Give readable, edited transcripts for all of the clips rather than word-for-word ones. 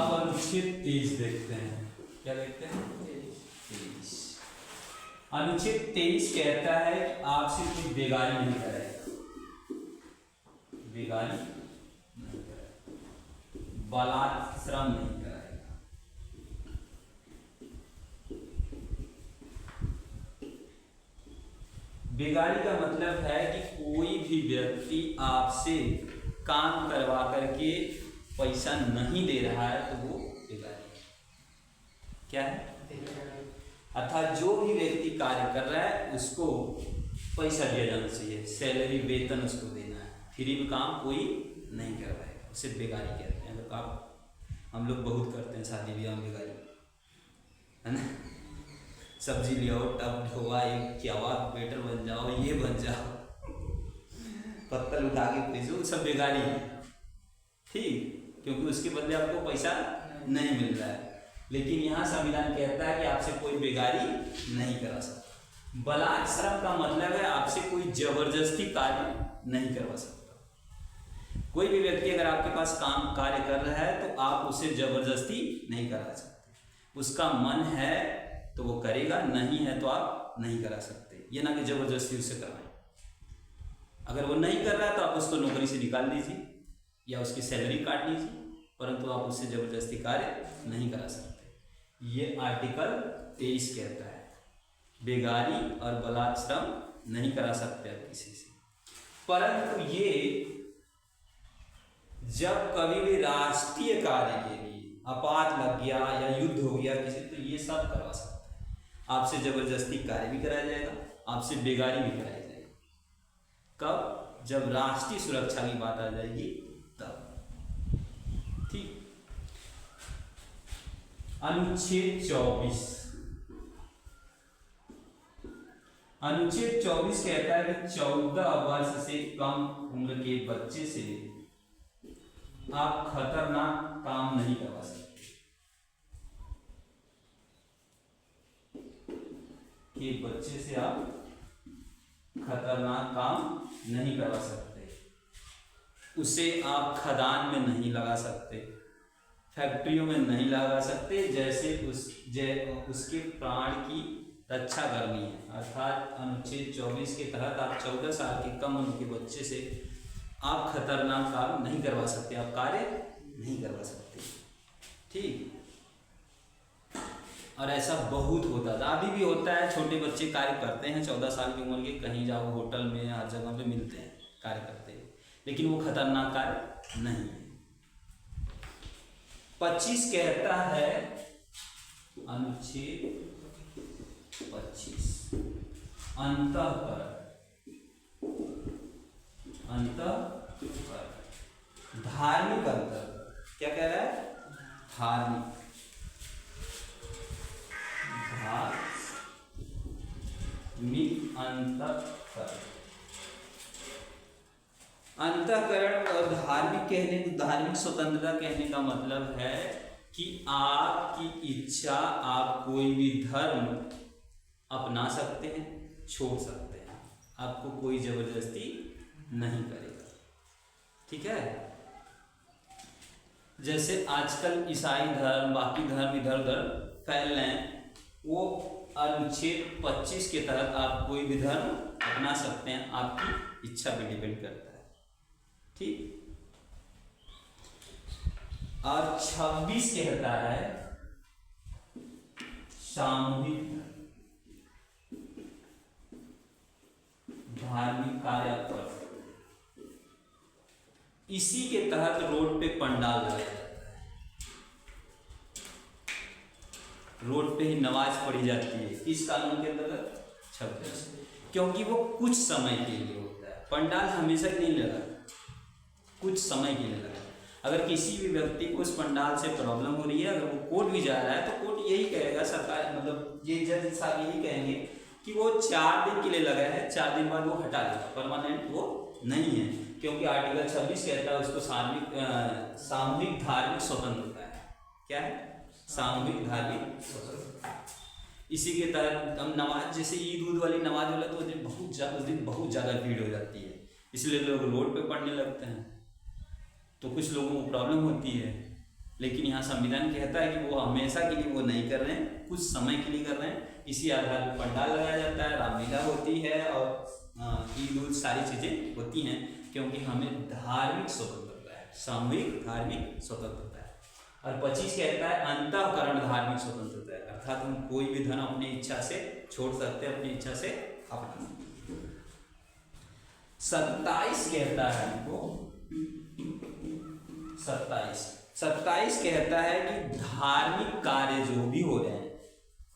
अब अनुच्छेद 23 देखते हैं। क्या देखते हैं? 23। अनुच्छेद 23 कहता है कि आपसे कोई बेगारी नहीं करेगा, बेगारी नहीं करेगा, बलात्श्रम नहीं कराएगा। बेगारी का मतलब है कि कोई भी व्यक्ति आपसे काम करवा करके पैसा नहीं दे रहा है तो वो बेगारी है। क्या है? अर्थात जो भी व्यक्ति कार्य कर रहा है उसको पैसा दिया जाना चाहिए, सैलरी वेतन उसको देना है, फ्री में काम कोई नहीं करवाएगा, उसे बेगारी कहते हैं। तो आप हम लोग बहुत करते हैं शादी ब्याह में बेगारी, है ना। सब्जी ले आओ, टब ढोवा, एक क्या वेटर बन जाओ, ये बन जाओ, पत्तल उठा के भेजो, सब बेगारी है, ठीक, क्योंकि उसके बदले आपको पैसा नहीं मिल रहा है। लेकिन यहाँ संविधान कहता है कि आपसे कोई बेगारी नहीं करा सकता। बलात्श्रम का मतलब है आपसे कोई जबरदस्ती कार्य नहीं करवा सकता। कोई भी व्यक्ति अगर आपके पास काम कार्य कर रहा है तो आप उसे जबरदस्ती नहीं करा सकते। उसका मन है तो वो करेगा, नहीं है तो आप नहीं करा सकते। ये ना कि जबरदस्ती उससे करवाएं। अगर वो नहीं कर रहा है तो आप उसको नौकरी से निकाल दीजिए या उसकी सैलरी काट लीजिए, परंतु आप उससे जबरदस्ती कार्य नहीं करा सकते। ये आर्टिकल 23 कहता है बेगारी और बलात्श्रम नहीं करा सकते आप किसी से। परंतु ये जब कभी भी राष्ट्रीय कार्य के लिए आपात लग गया या युद्ध हो गया किसी, तो ये सब करवा सकते हैं। आपसे जबरदस्ती कार्य भी कराया जाएगा, आपसे बेगारी भी कराई जाएगी। कब? जब राष्ट्रीय सुरक्षा की बात आ जाएगी तब, ठीक। अनुच्छेद 24, अनुच्छेद 24 कहता है कि 14 वर्ष से कम उम्र के बच्चे से आप खतरनाक काम नहीं करवा सकते, कि बच्चे से आप खतरनाक काम नहीं करवा सकते। उसे आप खदान में नहीं लगा सकते, फैक्ट्रियों में नहीं लगा सकते, जैसे उसके प्राण की रक्षा करनी है। अर्थात अनुच्छेद 24 के तहत आप 14 साल के कम उम्र के बच्चे से आप खतरनाक काम नहीं करवा सकते, आप कार्य नहीं करवा सकते, ठीक। और ऐसा बहुत होता था, अभी भी होता है। छोटे बच्चे कार्य करते हैं 14 साल की उम्र के, कहीं जाओ होटल में हर जगह पे मिलते हैं, कार्य करते हैं, लेकिन वो खतरनाक कार्य नहीं है। 25 कहता है, अनुच्छेद 25 अंतःकरण, धार्मिक अंतर, क्या कह रहा है? धार्मिक अंतःकरण। अंतःकरण और धार्मिक स्वतंत्रता कहने का मतलब है कि आपकी इच्छा, आप कोई भी धर्म अपना सकते हैं, छोड़ सकते हैं, आपको कोई जबरदस्ती नहीं करेगा, ठीक है। जैसे आजकल ईसाई धर्म, बाकी धर्म इधर उधर फैल रहे हैं, वो अनुच्छेद 25 के तहत आप कोई भी धर्म अपना सकते हैं, आपकी इच्छा पे डिपेंड करता है, ठीक। और 26 कहता है सामूहिक धार्मिक कार्य पर। इसी के तहत रोड पे पंडाल लगाया जाता है, रोड पे ही नमाज पढ़ी जाती है। इस कानून के अंतर्गत 26, क्योंकि वो कुछ समय के लिए होता है। पंडाल हमेशा के लिए लगा, कुछ समय के लिए लगा। अगर किसी भी व्यक्ति को उस पंडाल से प्रॉब्लम हो रही है, अगर वो कोर्ट भी जा रहा है तो कोर्ट यही कहेगा, सरकार मतलब ये जज साहब यही कहेंगे कि वो 4 दिन के लिए लगा है, 4 दिन बाद वो हटा देगा, परमानेंट वो नहीं है। क्योंकि आर्टिकल 26 कहता है उसको सामूहिक धार्मिक स्वतंत्रता है। क्या है? सामूहिक धार्मिक स्वतंत्रता। इसी के तहत हम नमाज, जैसे ईद वाली नमाज वाला, तो उस दिन बहुत ज़्यादा भीड़ हो जाती है, इसलिए लोग रोड पे पढ़ने लगते हैं, तो कुछ लोगों को प्रॉब्लम होती है, लेकिन यहाँ संविधान कहता है कि वो हमेशा के लिए वो नहीं कर रहे हैं, कुछ समय के लिए कर रहे हैं। इसी आधार पर पंडाल लगाया जाता है, रामलीला होती है और ईद उद सारी चीज़ें होती हैं, क्योंकि हमें धार्मिक स्वतंत्रता है, सामूहिक धार्मिक स्वतंत्रता है। और 25 कहता है अंतःकरण धार्मिक स्वतंत्रता है, अर्थात हम कोई भी धर्म अपनी इच्छा से छोड़ सकते हैं, अपनी इच्छा से अपना। 27 कहता है हमको, 27 कहता है कि धार्मिक कार्य जो भी हो रहे हैं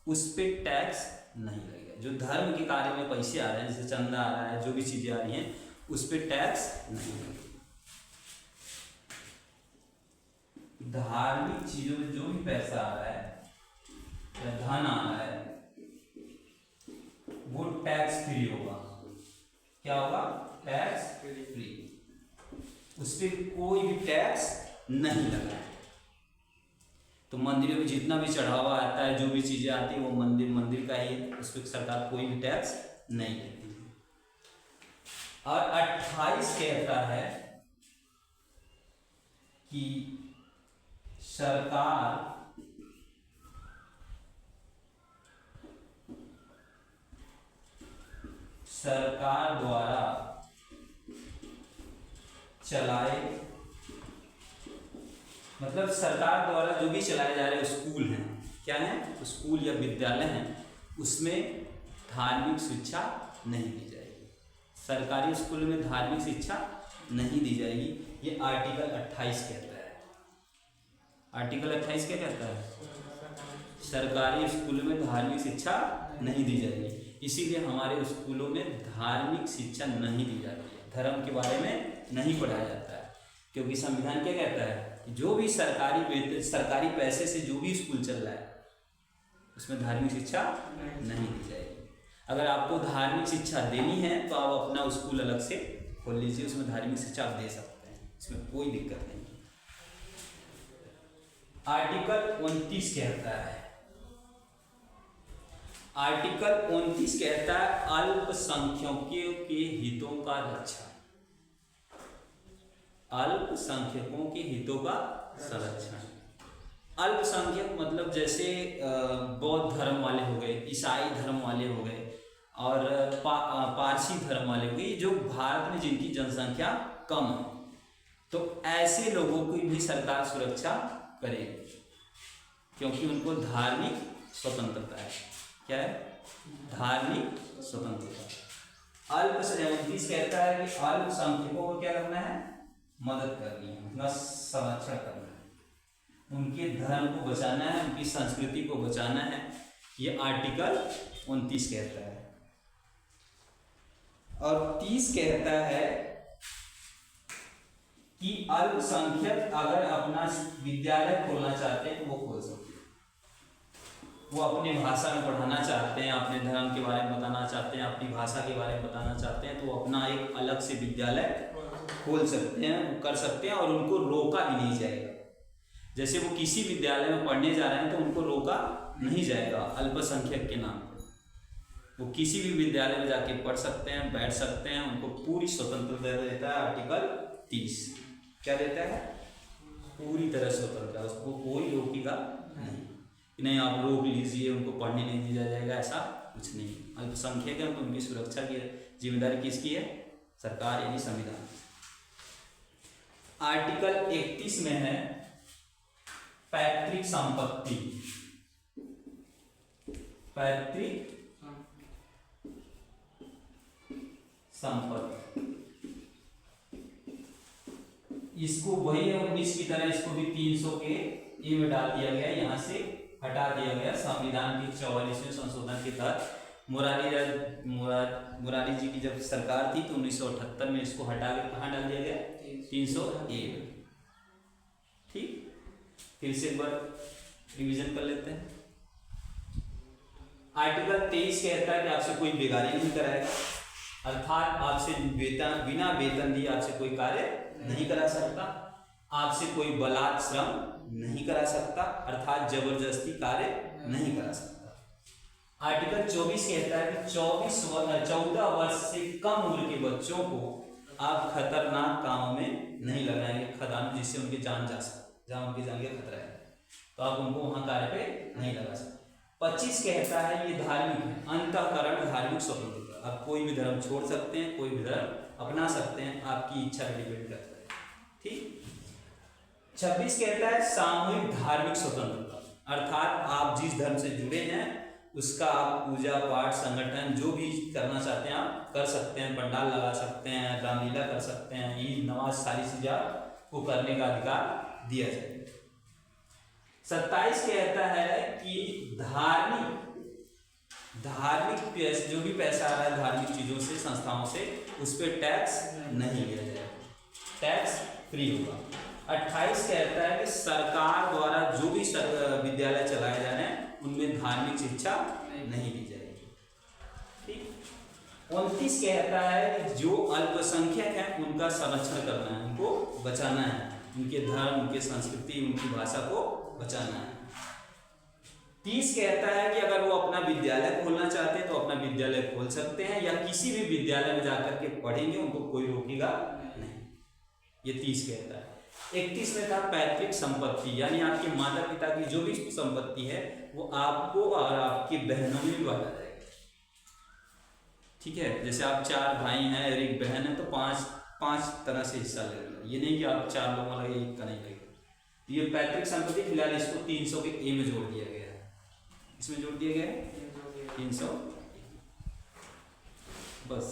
उस पर टैक्स नहीं लगेगा। जो धर्म के कार्य में पैसे आ रहे हैं, जैसे चंदा आ रहा है, जो भी चीजें आ रही हैं, उस पर टैक्स नहीं लगेगा। धार्मिक चीजों में जो भी पैसा आ रहा है या धन आ रहा है वो टैक्स फ्री होगा। क्या होगा? Tax free. उस पर कोई भी टैक्स नहीं लगा है। तो मंदिरों में जितना भी चढ़ावा आता है, जो भी चीजें आती है, वो मंदिर का ही है, उस पर सरकार कोई भी टैक्स नहीं लेती है। और 28 कहता है कि सरकार द्वारा चलाए, मतलब सरकार द्वारा जो भी चलाए जा रहे स्कूल हैं, क्या है, स्कूल या विद्यालय हैं, उसमें धार्मिक शिक्षा नहीं दी जाएगी। सरकारी स्कूल में धार्मिक शिक्षा नहीं दी जाएगी। ये आर्टिकल 28 कहता है। आर्टिकल 28 क्या कहता है? सरकारी स्कूल में धार्मिक शिक्षा नहीं दी जाएगी। इसीलिए हमारे स्कूलों में धार्मिक शिक्षा नहीं दी जाती है, धर्म के बारे में नहीं पढ़ाया जाता है, क्योंकि संविधान क्या कहता है कि जो भी सरकारी पैसे से जो भी स्कूल चल रहा है उसमें धार्मिक शिक्षा नहीं दी जाएगी। अगर आपको धार्मिक शिक्षा देनी है तो आप अपना स्कूल अलग से खोल लीजिए, उसमें धार्मिक शिक्षा आप दे सकते हैं, इसमें कोई दिक्कत नहीं। आर्टिकल 29 कहता है, आर्टिकल 29 कहता है अल्पसंख्यकों के हितों का रक्षा। अल्पसंख्यकों के हितों का संरक्षण। अल्पसंख्यक मतलब जैसे बौद्ध धर्म वाले हो गए, ईसाई धर्म वाले हो गए और पारसी धर्म वाले हो गए, जो भारत में जिनकी जनसंख्या कम है, तो ऐसे लोगों की भी सरकार सुरक्षा करेगी, क्योंकि उनको धार्मिक स्वतंत्रता है। क्या है? धार्मिक स्वतंत्रता। अल्पसंख्यक कहता है कि अल्पसंख्यकों को क्या करना है? मदद करनी है, उनका संरक्षण करना है, उनके धर्म को बचाना है, उनकी संस्कृति को बचाना है। ये आर्टिकल 29 कहता है। और 30 कहता है कि अल्पसंख्यक अगर अपना विद्यालय खोलना चाहते हैं तो वो खोल सकते हैं। वो अपनी भाषा में पढ़ाना चाहते हैं, अपने धर्म के बारे में बताना चाहते हैं, अपनी भाषा के बारे में बताना चाहते हैं, तो वो अपना एक अलग से विद्यालय खोल सकते हैं, वो कर सकते हैं, और उनको रोका भी नहीं जाएगा। जैसे वो किसी विद्यालय में पढ़ने जा रहे हैं तो उनको रोका नहीं जाएगा अल्पसंख्यक के नाम पर। वो किसी भी विद्यालय में जाके पढ़ सकते हैं, बैठ सकते हैं, उनको पूरी स्वतंत्रता देता है आर्टिकल 30। क्या देता है? पूरी तरह स्वतंत्रता, उसको कोई रोकेगा नहीं, आप रोक लीजिए, उनको पढ़ने नहीं दिया जाएगा, ऐसा कुछ नहीं। अल्पसंख्यक है तो उनकी सुरक्षा की जिम्मेदारी किसकी है? सरकार, यानी संविधान। आर्टिकल 31 में है पैतृक संपत्ति। पैतृक संपत्ति, इसको वही है 19 की तरह, इसको भी 300 के ए में डाल दिया गया, यहाँ से हटा दिया गया। संविधान के 44वें संशोधन के तहत मुरारी जी की जब सरकार थी तो 1978 में इसको हटा के कहाँ डाल दिया गया? 300A। ठीक, फिर से एक बार रिवीजन कर लेते हैं। आर्टिकल 23 कहता है कि आपसे कोई बेगारी नहीं कराएगा, अर्थात आपसे बिना वेतन दिए आपसे कोई कार्य नहीं करा सकता, आपसे कोई बलात् श्रम नहीं करा सकता, अर्थात जबरदस्ती कार्य नहीं करा सकता। आर्टिकल 24 कहता है कि 14 वर्ष से कम उम्र के बच्चों को आप खतरनाक कामों में नहीं लगाएंगे, खदान जिससे उनकी जान जहाँ उनकी जान का खतरा है, तो आप उनको वहाँ कार्य पे नहीं लगा सकते। 25 कहता है ये धार्मिक है, अंतःकरण धार्मिक स्वतंत्रता, आप कोई भी धर्म छोड़ सकते हैं, कोई भी धर्म अपना सकते हैं, आपकी इच्छा पर डिपेंड करता है, ठीक। 26 कहता है सामूहिक धार्मिक स्वतंत्रता, अर्थात आप जिस धर्म से जुड़े हैं उसका आप पूजा पाठ संगठन जो भी करना चाहते हैं आप कर सकते हैं, पंडाल लगा सकते हैं, रामलीला कर सकते हैं, ईद नमाज सारी चीजें आपको करने का अधिकार दिया जाएगा। 27 कहता है कि धार्मिक जो भी पैसा आ रहा है धार्मिक चीजों से संस्थाओं से उस पर टैक्स नहीं लिया जाएगा, टैक्स फ्री होगा। 28 कहता है कि सरकार द्वारा जो भी विद्यालय चलाए जा रहे हैं उनमें धार्मिक शिक्षा नहीं दी जाएगी, ठीक। 29 कहता है कि जो अल्पसंख्यक हैं उनका संरक्षण करना है, उनको बचाना है, उनके धर्म, उनके संस्कृति, उनकी भाषा को बचाना है। 30 कहता है कि अगर वो अपना विद्यालय खोलना चाहते हैं तो अपना विद्यालय खोल सकते हैं, या किसी भी विद्यालय में जाकर के पढ़ेंगे उनको कोई रोकेगा नहीं, ये 30 कहता है। 31 में था पैतृक संपत्ति, यानी आपके माता पिता की जो भी संपत्ति है वो आपको और आपकी बहनों में भी बांटा जाएगा, ठीक है। जैसे आप 4 भाई हैं और एक बहन है तो 5 तरह से हिस्सा लगेगा, ये नहीं कि आप 4 लोगों वाला एक का नहीं लगेगा। तो ये पैतृक संपत्ति फिलहाल इसको 300 के ए में जोड़ दिया गया है, इसमें जोड़ दिया गया है 300, बस।